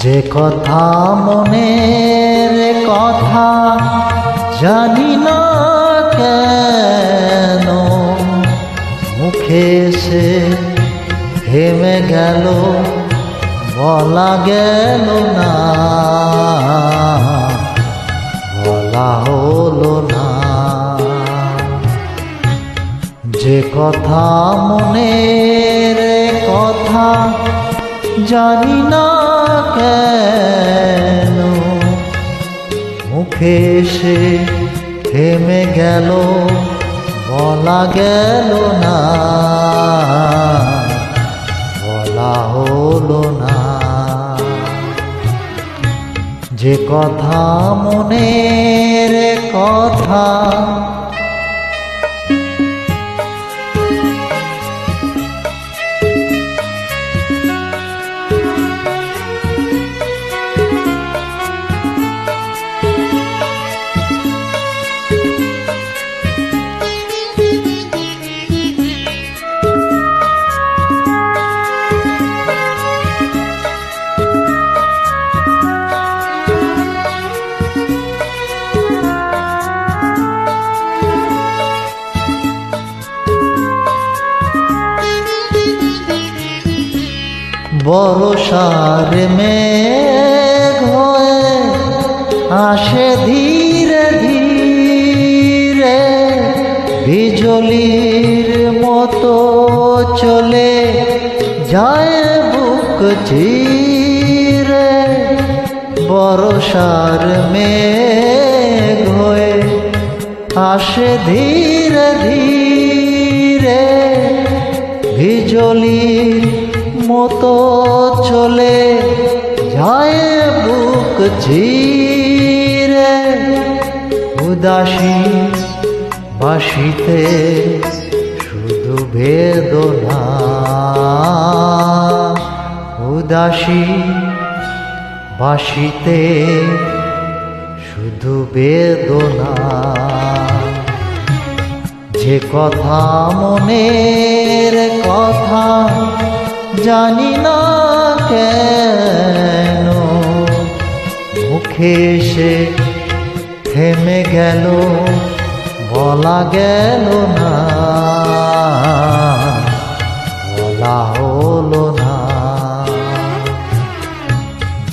যে কথা মনের কথা জানি না কেন মুখে এসে থেমে গেল, বলা গেল না, বলা হলো না। যে কথা মনের কথা জানি না কেন মুখে এসে থেমে গেল, বলা গেল না, বলা হলো না। যে কথা মনের কথা বর্ষার মেঘ হয়ে আসে ধীরে ধীরে, বিজলির মতো চলে যায় বুক চিরে। বর্ষার মেঘ হয়ে আসে ধীরে ধীরে, বিজলির মতো চলে যায় বুক চিরে। উদাসী বাসিতে শুধু বেদনা, উদাসী বাসিতে শুধু বেদনা। যে কথা মনের কথা জানি না কেন মুখে এসে থেমে গেল, বলা গেল না, বলা হলো না।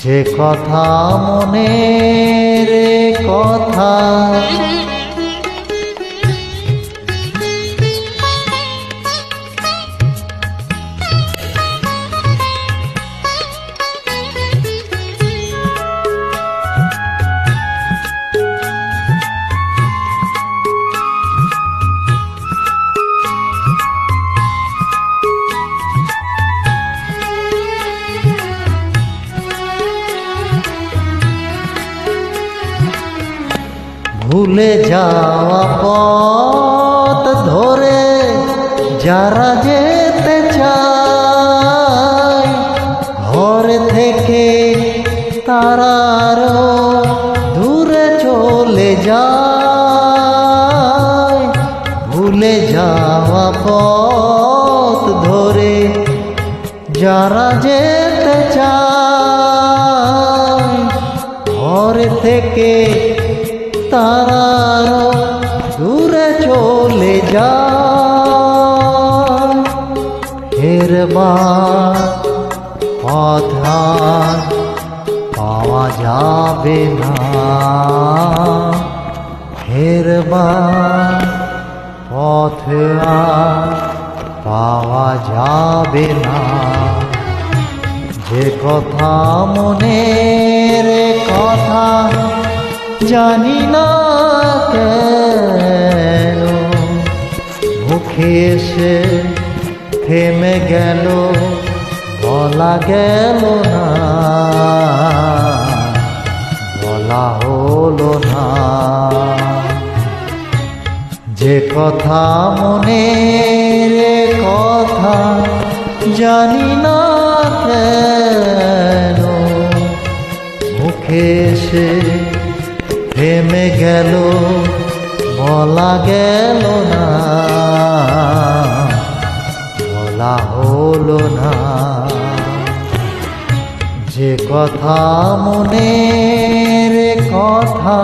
যে কথা মনের কথা ভুলে যাওয়া পথ ধরে যারা যেতে চায়, ঘর থেকে তারা আরো দূরে চলে যায়। ভুলে যাওয়া পথ ধরে যারা যেতে চায়, ঘর থেকে তারা দূরে চলে যায়। ফেরবার পথ আর পাওয়া যাবে না, ফেরবার পথ আর পাওয়া যাবে না। যে কথা মনের কথা জানি না কেন মুখে এসে থেমে গেল, বলা গেল না, বলা হলো না। যে কথা মনের কথা জানি না কেন মুখে এসে থেমে গেল, বলা গেল না, বলা হলো না। যে কথা মনের কথা